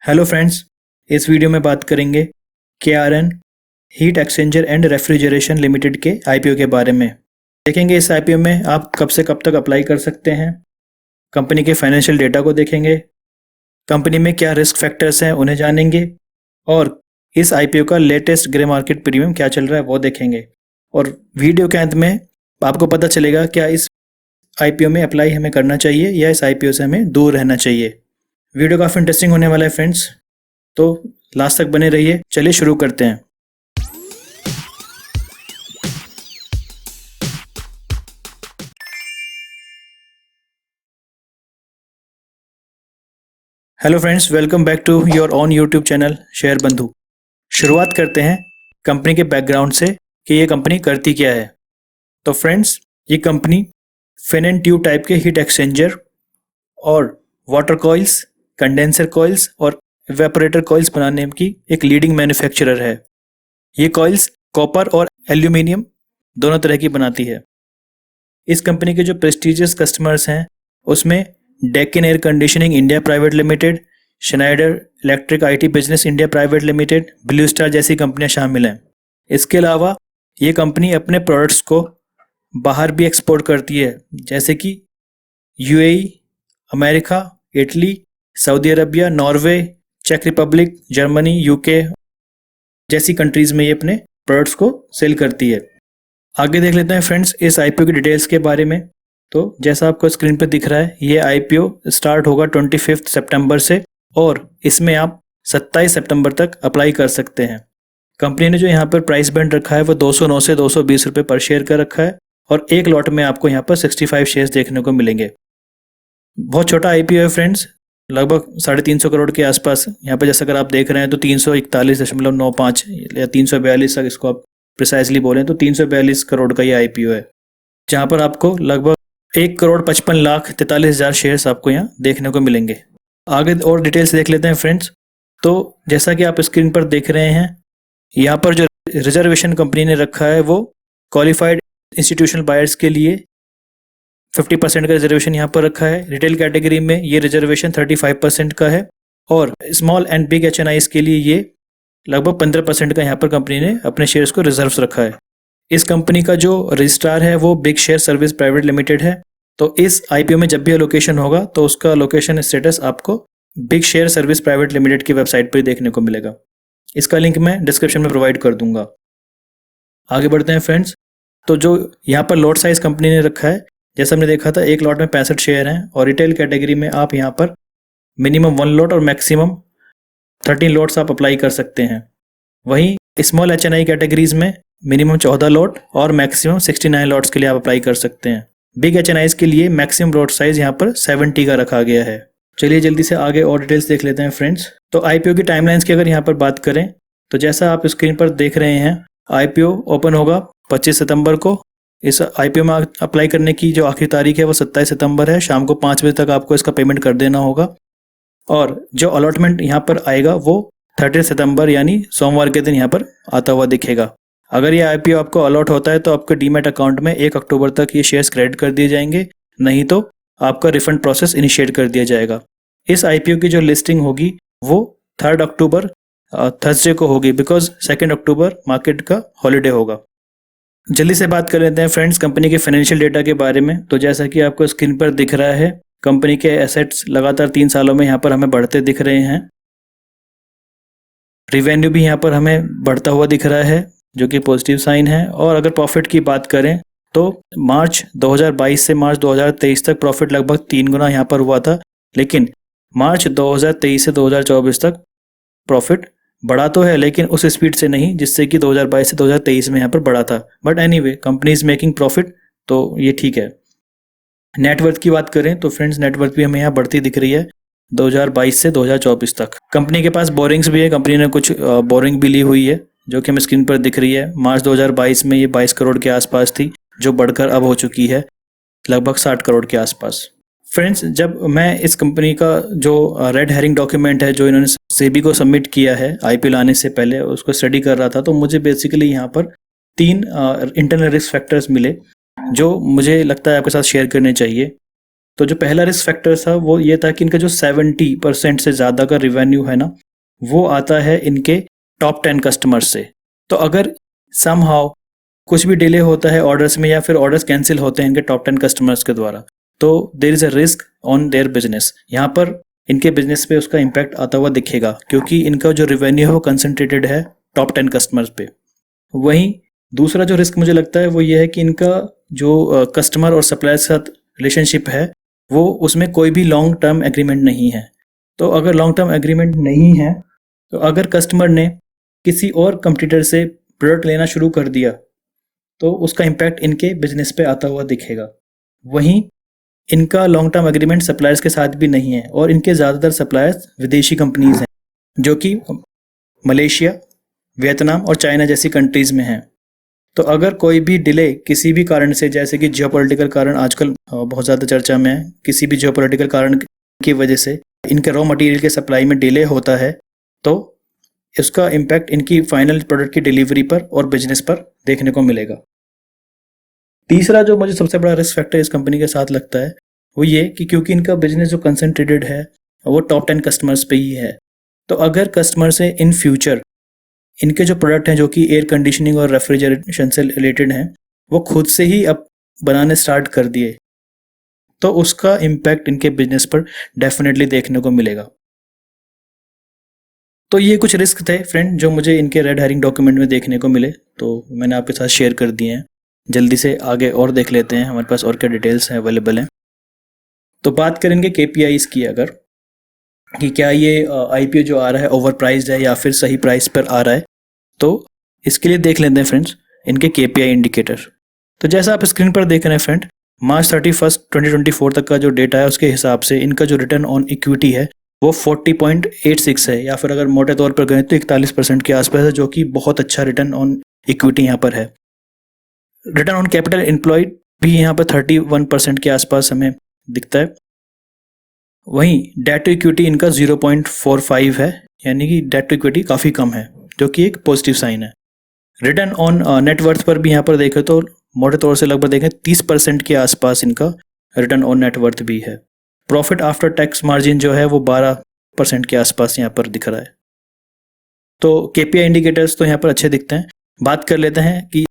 Hello friends, इस video में बात करेंगे KRN heat exchanger and refrigeration limited के आईपीओ के बारे में। देखेंगे इस आईपीओ में आप कब से कब तक अप्लाई कर सकते हैं, कंपनी के फाइनेंशियल डेटा को देखेंगे, कंपनी में क्या रिस्क फैक्टर्स हैं उन्हें जानेंगे और इस आईपीओ का लेटेस्ट ग्रे मार्केट प्रीमियम क्या चल रहा है वो देखेंगे। और वीडियो के अंत में आपको पता चलेगा क्या इस आईपीओ में अप्लाई हमें करना चाहिए या इस आईपीओ से हमें दूर रहना चाहिए। वीडियो काफ़ी इंटरेस्टिंग होने वाला है फ्रेंड्स, तो लास्ट तक बने रहिए। चलिए शुरू करते हैं। Hello friends, welcome back to your own YouTube channel share बंधु। शुरुआत करते हैं कंपनी के बैकग्राउंड से कि ये कंपनी करती क्या है। तो फ्रेंड्स, ये company fin and tube type के हीट एक्सचेंजर और वाटर कॉइल्स, कंडेंसर कॉइल्स और वेपोरेटर कॉइल्स बनाने की एक लीडिंग मैन्युफैक्चरर है। ये कॉइल्स कॉपर और एल्यूमिनियम दोनों तरह की बनाती है। इस कंपनी के जो प्रेस्टिजियस कस्टमर्स हैं उसमें Deccan air conditioning India private limited, Schneider electric IT business India private limited, blue star जैसी कंपनियां शामिल हैं। इसके अलावा ये कंपनी अपने प्रोडक्ट्स को बाहर भी एक्सपोर्ट करती है, जैसे कि UAE, America, Italy, Saudi Arabia, Norway, चेक रिपब्लिक, जर्मनी, यूके जैसी कंट्रीज में ये अपने प्रोडक्ट्स को सेल करती है। आगे देख लेते हैं फ्रेंड्स इस आईपीओ की डिटेल्स के बारे में। तो जैसा आपको स्क्रीन पर दिख रहा है, ये आईपीओ स्टार्ट होगा 25 सितंबर से और इसमें आप 27 सितंबर तक अप्लाई कर सकते हैं। कंपनी ने जो यहाँ पर प्राइस बैंड रखा है वो 209 से 220 रुपये पर शेयर का रखा है और एक लॉट में आपको यहाँ पर 65 शेयर्स देखने को मिलेंगे। बहुत छोटा आईपीओ है फ्रेंड्स, लगभग 350 करोड़ के आसपास। यहाँ पे जैसा अगर आप देख रहे हैं तो 341.95 या 342 तक इसको आप प्रिसाइजली बोलें तो 342 करोड़ का ये आईपीओ है, जहाँ पर आपको लगभग 1,55,43,000 शेयर्स आपको यहाँ देखने को मिलेंगे। आगे और डिटेल्स देख लेते हैं फ्रेंड्स। तो जैसा कि आप स्क्रीन पर देख रहे हैं, यहाँ पर जो रिजर्वेशन कंपनी ने रखा है वो क्वालिफाइड इंस्टीट्यूशनल बायर्स के लिए 50% का रिजर्वेशन यहाँ पर रखा है। रिटेल कैटेगरी में ये रिजर्वेशन 35% का है और स्मॉल एंड बिग एचएनआईज के लिए ये लगभग 15% का यहाँ पर कंपनी ने अपने शेयर्स को रिजर्व रखा है। इस कंपनी का जो रजिस्ट्रार है वो big share service private limited है। तो इस आईपीओ में जब भी अलोकेशन होगा तो उसका अलोकेशन स्टेटस आपको big share service private limited की वेबसाइट पर देखने को मिलेगा। इसका लिंक मैं डिस्क्रिप्शन में प्रोवाइड कर दूंगा। आगे बढ़ते हैं फ्रेंड्स। तो जो यहाँ पर लॉट साइज कंपनी ने रखा है, जैसा हमने देखा था, एक लॉट में 65 शेयर हैं और रिटेल कैटेगरी में आप यहाँ पर मिनिमम 1 लॉट और मैक्सिमम 13 लॉट्स आप अप्लाई कर सकते हैं। वहीं स्मॉल एचएनआई कैटेगरीज में मिनिमम 14 लॉट और मैक्सिमम 69 लॉट्स के लिए आप अप्लाई कर सकते हैं। बिग एचएनआईज के लिए मैक्सिमम लॉट साइज यहाँ पर 70 का रखा गया है। चलिए जल्दी से आगे और डिटेल्स देख लेते हैं फ्रेंड्स। तो आईपीओ की टाइमलाइंस की अगर यहाँ पर बात करें तो जैसा आप स्क्रीन पर देख रहे हैं, आईपीओ ओपन होगा 25 सितंबर को। इस आईपीओ में अप्लाई करने की जो आखिरी तारीख है वो 27 सितंबर है। शाम को 5 बजे तक आपको इसका पेमेंट कर देना होगा और जो अलॉटमेंट यहाँ पर आएगा वो 30 सितंबर यानी सोमवार के दिन यहाँ पर आता हुआ दिखेगा। अगर ये आईपीओ आपको अलॉट होता है तो आपके डीमैट अकाउंट में 1 अक्टूबर तक ये शेयर्स क्रेडिट कर दिए जाएंगे, नहीं तो आपका रिफंड प्रोसेस इनिशिएट कर दिया जाएगा। इस आईपीओ की जो लिस्टिंग होगी वो 3 अक्टूबर थर्सडे को होगी, बिकॉज 2 अक्टूबर मार्केट का हॉलीडे होगा। जल्दी से बात कर लेते हैं फ्रेंड्स कंपनी के फाइनेंशियल डेटा के बारे में। तो जैसा कि आपको स्क्रीन पर दिख रहा है, कंपनी के एसेट्स लगातार 3 सालों में यहाँ पर हमें बढ़ते दिख रहे हैं। रिवेन्यू भी यहाँ पर हमें बढ़ता हुआ दिख रहा है, जो कि पॉजिटिव साइन है। और अगर प्रॉफिट की बात करें तो मार्च 2022 से मार्च 2023 तक प्रॉफिट लगभग 3 गुना यहाँ पर हुआ था, लेकिन मार्च 2023 से 2024 तक प्रॉफिट बढ़ा तो है लेकिन उस स्पीड से नहीं जिससे कि 2022 से 2023 में यहाँ पर बढ़ा था। But anyway, company is making profit, तो ये ठीक है। नेटवर्थ की बात करें तो फ्रेंड्स नेटवर्थ भी हमें यहाँ बढ़ती दिख रही है 2022 से 2024 तक। कंपनी के पास बोरिंग्स भी है, कंपनी ने कुछ बोरिंग भी ली हुई है जो कि हमें स्क्रीन पर दिख रही है। मार्च 2022 में ये 22 करोड़ के आसपास थी, जो बढ़कर अब हो चुकी है लगभग 60 करोड़ के आसपास। फ्रेंड्स, जब मैं इस कंपनी का जो रेड हेरिंग डॉक्यूमेंट है जो इन्होंने सेबी को सबमिट किया है आईपीओ लाने से पहले, उसको स्टडी कर रहा था तो मुझे बेसिकली यहाँ पर 3 इंटरनल रिस्क फैक्टर्स मिले जो मुझे लगता है आपके साथ शेयर करने चाहिए। तो जो पहला रिस्क फैक्टर था वो ये था कि इनका जो 70% से ज़्यादा का रिवेन्यू है ना, वो आता है इनके टॉप 10 कस्टमर्स से। तो अगर समहाउ कुछ भी डिले होता है ऑर्डर्स में या फिर ऑर्डर्स कैंसिल होते हैं इनके टॉप 10 कस्टमर्स के द्वारा, तो there is a risk on their business. यहाँ पर इनके बिजनेस पे उसका इम्पैक्ट आता हुआ दिखेगा, क्योंकि इनका जो रिवेन्यू है वो कंसंट्रेटेड है टॉप 10 कस्टमर्स पे। वहीं दूसरा जो रिस्क मुझे लगता है वो ये है कि इनका जो कस्टमर और सप्लायर के साथ रिलेशनशिप है वो उसमें कोई भी लॉन्ग टर्म एग्रीमेंट नहीं है। तो अगर लॉन्ग टर्म एग्रीमेंट नहीं है तो अगर कस्टमर ने किसी और कंपटीटर से प्रोडक्ट लेना शुरू कर दिया तो उसका इम्पैक्ट इनके बिजनेस पे आता हुआ दिखेगा। वहीं इनका लॉन्ग टर्म एग्रीमेंट सप्लायर्स के साथ भी नहीं है और इनके ज़्यादातर सप्लायर्स विदेशी कंपनीज हैं जो कि मलेशिया, वियतनाम और चाइना जैसी कंट्रीज़ में हैं। तो अगर कोई भी डिले किसी भी कारण से, जैसे कि जियोपॉलिटिकल कारण आजकल बहुत ज़्यादा चर्चा में है, किसी भी जियोपॉलिटिकल कारण की वजह से इनके रॉ मटेरियल के सप्लाई में डिले होता है, तो इसका इम्पैक्ट इनकी फाइनल प्रोडक्ट की डिलीवरी पर और बिजनेस पर देखने को मिलेगा। तीसरा जो मुझे सबसे बड़ा रिस्क फैक्टर इस कंपनी के साथ लगता है वो ये कि क्योंकि इनका बिजनेस जो कंसंट्रेटेड है वो टॉप 10 कस्टमर्स पे ही है, तो अगर कस्टमर से इन फ्यूचर इनके जो प्रोडक्ट हैं जो कि एयर कंडीशनिंग और रेफ्रिजरेशन से रिलेटेड हैं वो खुद से ही अब बनाने स्टार्ट कर दिए, तो उसका इम्पैक्ट इनके बिजनेस पर डेफिनेटली देखने को मिलेगा। तो ये कुछ रिस्क थे फ्रेंड जो मुझे इनके रेड हेरिंग डॉक्यूमेंट में देखने को मिले, तो मैंने आपके साथ शेयर कर दिए हैं। जल्दी से आगे और देख लेते हैं हमारे पास और क्या डिटेल्स हैं अवेलेबल हैं। तो बात करेंगे KPIs की, अगर कि क्या ये IPO जो आ रहा है ओवर प्राइस्ड है या फिर सही प्राइस पर आ रहा है, तो इसके लिए देख लेते हैं फ्रेंड्स इनके KPI इंडिकेटर। तो जैसा आप स्क्रीन पर देख रहे हैं फ्रेंड, मार्च 31, 2024 तक का जो डेटा है उसके हिसाब से इनका जो रिटर्न ऑन इक्विटी है वो 40.86 है, या फिर अगर मोटे तौर पर गए तो 41% के आसपास है, जो कि बहुत अच्छा रिटर्न ऑन इक्विटी यहाँ पर है। रिटर्न ऑन कैपिटल एम्प्लॉयड भी यहाँ पर 31% के आसपास हमें दिखता है। वहीं डेट टू इक्विटी इनका 0.45 है, यानी कि डेट टू इक्विटी काफ़ी कम है, जो कि एक पॉजिटिव साइन है। रिटर्न ऑन नेटवर्थ पर भी यहाँ पर देखें तो मोटे तौर से लगभग देखें 30% के आसपास इनका रिटर्न ऑन नेटवर्थ भी है। प्रॉफिट आफ्टर टैक्स मार्जिन जो है वो 12% के आसपास यहाँ पर दिख रहा है। तो KPI इंडिकेटर्स तो यहाँ पर अच्छे दिखते हैं। बात कर लेते हैं कि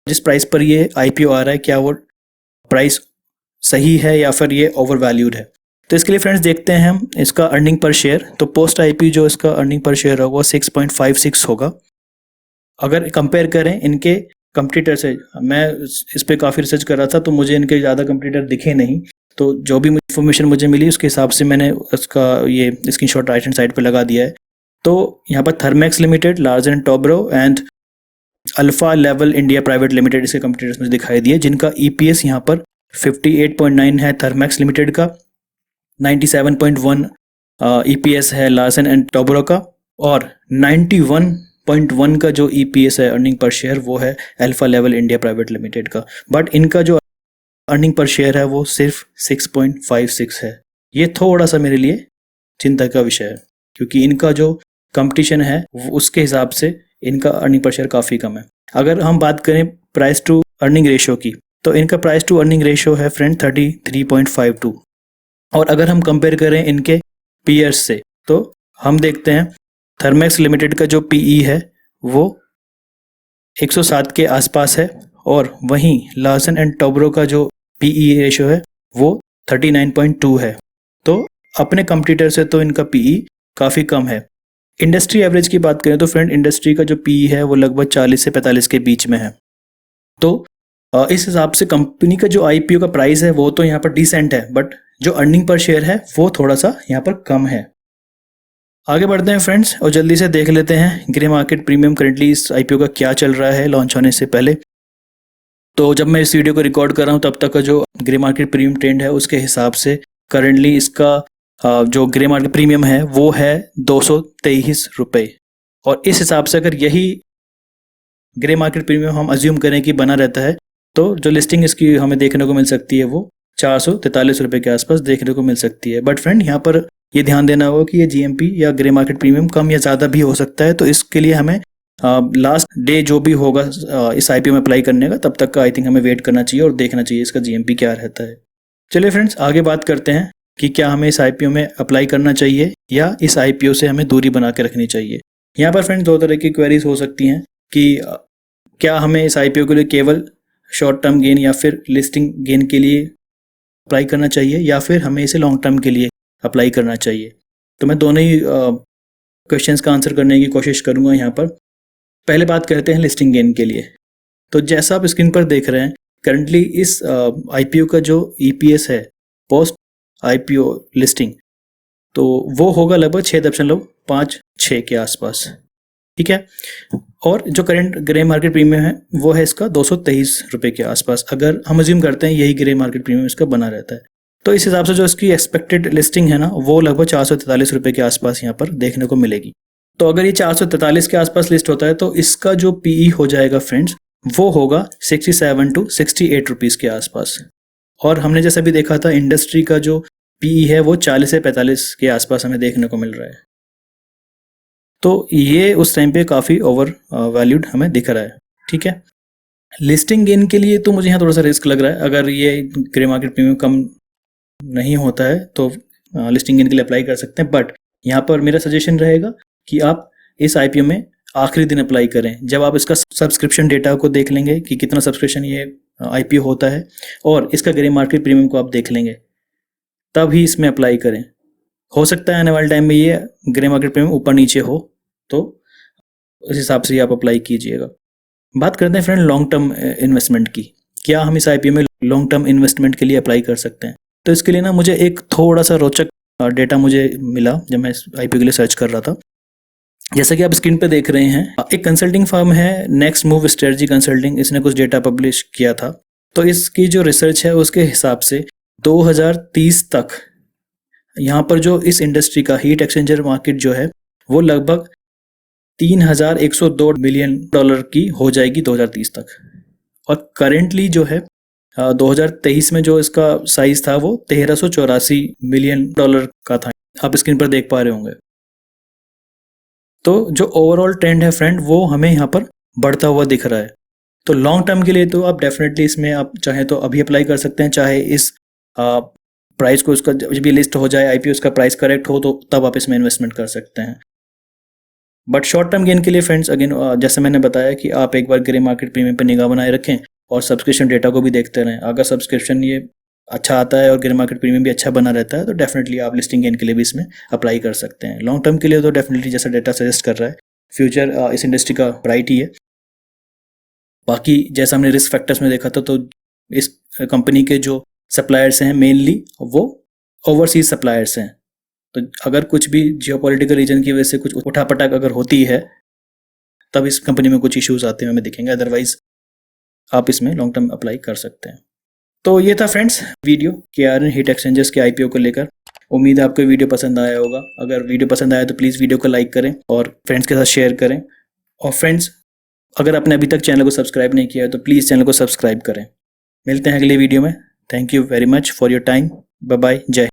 जिस प्राइस पर ये IPO आ रहा है क्या वो प्राइस सही है या फिर ये ओवर वैल्यूड है। तो इसके लिए फ्रेंड्स देखते हैं हम इसका अर्निंग पर शेयर। तो पोस्ट IPO जो इसका अर्निंग पर शेयर होगा 6.56 होगा। अगर कंपेयर करें इनके कंपटीटर से, मैं इस पर काफ़ी रिसर्च कर रहा था तो मुझे इनके ज़्यादा कंपटीटर दिखे नहीं, तो जो भी इन्फॉर्मेशन मुझे मिली उसके हिसाब से मैंने उसका ये स्क्रीनशॉट राइट हैंड साइड पे लगा दिया है। तो यहाँ पर Thermax limited, Larsen and Toubro and alpha level India private limited इसके कंपटीटर्स मुझे दिखाई दिए, जिनका EPS यहाँ पर 58.9 है थर्मैक्स लिमिटेड का, 97.1 EPS है लार्सन एंड टोब्रो का, और 91.1 का जो EPS है अर्निंग पर शेयर वो है alpha level India private limited का। बट इनका जो अर्निंग पर शेयर है वो सिर्फ 6.56 है। ये थोड़ा सा मेरे लिए चिंता का विषय है, क्योंकि इनका जो कंपटीशन है उसके हिसाब से इनका अर्निंग पर शेयर काफ़ी कम है। अगर हम बात करें प्राइस टू अर्निंग रेशियो की, तो इनका प्राइस टू अर्निंग रेशियो है फ्रेंड 33.52, और अगर हम कंपेयर करें इनके पीयर्स से तो हम देखते हैं थर्मैक्स लिमिटेड का जो PE है वो 107 के आसपास है, और वहीं लार्सन एंड टोब्रो का जो PE रेशियो है वो 39.2 है। तो अपने कंपटीटर से तो इनका PE काफ़ी कम है। इंडस्ट्री एवरेज की बात करें तो फ्रेंड इंडस्ट्री का जो PE है वो लगभग 40 से 45 के बीच में है। तो इस हिसाब से कंपनी का जो IPO का प्राइस है वो तो यहाँ पर डिसेंट है, बट जो अर्निंग पर शेयर है वो थोड़ा सा यहाँ पर कम है। आगे बढ़ते हैं फ्रेंड्स और जल्दी से देख लेते हैं ग्रे मार्केट प्रीमियम करंटली इस IPO का क्या चल रहा है लॉन्च होने से पहले। तो जब मैं इस वीडियो को रिकॉर्ड कर रहा हूँ तब तक का जो ग्रे मार्केट प्रीमियम ट्रेंड है उसके हिसाब से करंटली इसका जो ग्रे मार्केट प्रीमियम है वो है 223 रुपये, और इस हिसाब से अगर यही ग्रे मार्केट प्रीमियम हम अज्यूम करें कि बना रहता है तो जो लिस्टिंग इसकी हमें देखने को मिल सकती है वो 443 रुपये के आसपास देखने को मिल सकती है। बट फ्रेंड यहाँ पर ये ध्यान देना होगा कि ये GMP या ग्रे मार्केट प्रीमियम कम या ज़्यादा भी हो सकता है, तो इसके लिए हमें लास्ट डे जो भी होगा इस IPO में अप्लाई करने का तब तक का आई थिंक हमें वेट करना चाहिए और देखना चाहिए इसका GMP क्या रहता है। चलिए फ्रेंड्स, आगे बात करते हैं कि क्या हमें इस आईपीओ में अप्लाई करना चाहिए या इस आईपीओ से हमें दूरी बना के रखनी चाहिए। यहाँ पर फ्रेंड्स दो तरह की क्वेरीज हो सकती हैं कि क्या हमें इस आईपीओ के लिए केवल शॉर्ट टर्म गेन या फिर लिस्टिंग गेन के लिए अप्लाई करना चाहिए, या फिर हमें इसे लॉन्ग टर्म के लिए अप्लाई करना चाहिए। तो मैं दोनों ही क्वेश्चंस का आंसर करने की कोशिश करूंगा यहाँ पर। पहले बात करते हैं लिस्टिंग गेन के लिए। तो जैसा आप स्क्रीन पर देख रहे हैं, करंटली इस आईपीओ का जो ईपीएस है पोस्ट आईपीओ लिस्टिंग, तो वो होगा लगभग 6.56 के आसपास, ठीक है। और जो करंट ग्रे मार्केट प्रीमियम है वो है इसका 223 रुपये के आसपास, अगर हम अज्यूम करते हैं यही ग्रे मार्केट प्रीमियम इसका बना रहता है। तो इस हिसाब से जो इसकी एक्सपेक्टेड लिस्टिंग है ना, वो लगभग 443 रुपये के आसपास यहाँ पर देखने को मिलेगी। तो अगर ये 443 के आसपास लिस्ट होता है तो इसका जो पीई हो जाएगा फ्रेंड्स, वो होगा 67 to 68 रुपीज़ के आसपास। और हमने जैसा भी देखा था, इंडस्ट्री का जो पीई है वो 40 से 45 के आसपास हमें देखने को मिल रहा है। तो ये उस टाइम पे काफ़ी ओवर वैल्यूड हमें दिख रहा है, ठीक है। लिस्टिंग गेन के लिए तो मुझे यहाँ थोड़ा सा रिस्क लग रहा है। अगर ये ग्रे मार्केट प्रीमियम कम नहीं होता है तो लिस्टिंग गेन के लिए अप्लाई कर सकते हैं, बट यहाँ पर मेरा सजेशन रहेगा कि आप इस आईपीओ में आखिरी दिन अप्लाई करें, जब आप इसका सब्सक्रिप्शन डेटा को देख लेंगे कि कितना सब्सक्रिप्शन ये आईपीओ होता है और इसका ग्रे मार्केट प्रीमियम को आप देख लेंगे, तब ही इसमें अप्लाई करें। हो सकता है आने वाले टाइम में ये ग्रे मार्केट प्रीमियम ऊपर नीचे हो, तो उस हिसाब से आप अप्लाई कीजिएगा। बात करते हैं फ्रेंड लॉन्ग टर्म इन्वेस्टमेंट की। क्या हम इस आईपीओ में लॉन्ग टर्म इन्वेस्टमेंट के लिए अप्लाई कर सकते हैं? तो इसके लिए ना मुझे एक थोड़ा सा रोचक डेटा मुझे मिला जब मैं इस आईपीओ के लिए सर्च कर रहा था। जैसा कि आप स्क्रीन पे देख रहे हैं, एक कंसल्टिंग फर्म है नेक्स्ट मूव स्ट्रेटजी कंसल्टिंग, इसने कुछ डेटा पब्लिश किया था। तो इसकी जो रिसर्च है उसके हिसाब से 2030 तक यहाँ पर जो इस इंडस्ट्री का हीट एक्सचेंजर मार्केट जो है वो लगभग $3,102 बिलियन की हो जाएगी 2030 तक। और करेंटली जो है 2023 में जो इसका साइज था वो $1,384 बिलियन का था, आप स्क्रीन पर देख पा रहे होंगे। तो जो ओवरऑल ट्रेंड है फ्रेंड, वो हमें यहाँ पर बढ़ता हुआ दिख रहा है। तो लॉन्ग टर्म के लिए तो आप डेफिनेटली इसमें आप चाहे तो अभी अप्लाई कर सकते हैं, चाहे इस प्राइस को उसका जब भी लिस्ट हो जाए आईपीओ उसका प्राइस करेक्ट हो तो तब आप इसमें इन्वेस्टमेंट कर सकते हैं। बट शॉर्ट टर्म गेन के लिए फ्रेंड्स अगेन जैसे मैंने बताया कि आप एक बार ग्रे मार्केट प्रीमियम पर निगाह बनाए रखें और सब्सक्रिप्शन डेटा को भी देखते रहें। अगर सब्सक्रिप्शन ये अच्छा आता है और ग्रे मार्केट प्रीमियम भी अच्छा बना रहता है तो डेफिनेटली आप लिस्टिंग गेन के लिए भी इसमें अप्लाई कर सकते हैं। लॉन्ग टर्म के लिए तो डेफिनेटली जैसा डेटा सजेस्ट कर रहा है, फ्यूचर इस इंडस्ट्री का ब्राइट ही है। बाकी जैसा हमने रिस्क फैक्टर्स में देखा था, तो इस कंपनी के जो सप्लायर्स हैं मेनली वो ओवरसीज सप्लायर्स हैं। तो अगर कुछ भी जियोपॉलिटिकल रीजन की वजह से कुछ उठापटक अगर होती है तब इस कंपनी में कुछ इश्यूज आते हैं हमें दिखेंगे, अदरवाइज आप इसमें लॉन्ग टर्म अप्लाई कर सकते हैं। तो ये था friends video KRN heat exchangers के आईपीओ को लेकर। उम्मीद है आपको वीडियो पसंद आया होगा। अगर वीडियो पसंद आया तो प्लीज़ वीडियो को लाइक करें और फ्रेंड्स के साथ शेयर करें। और फ्रेंड्स अगर आपने अभी तक चैनल को सब्सक्राइब नहीं किया है तो प्लीज़ चैनल को सब्सक्राइब करें। मिलते हैं अगले वीडियो में। Thank you very much for your time. Bye bye. जय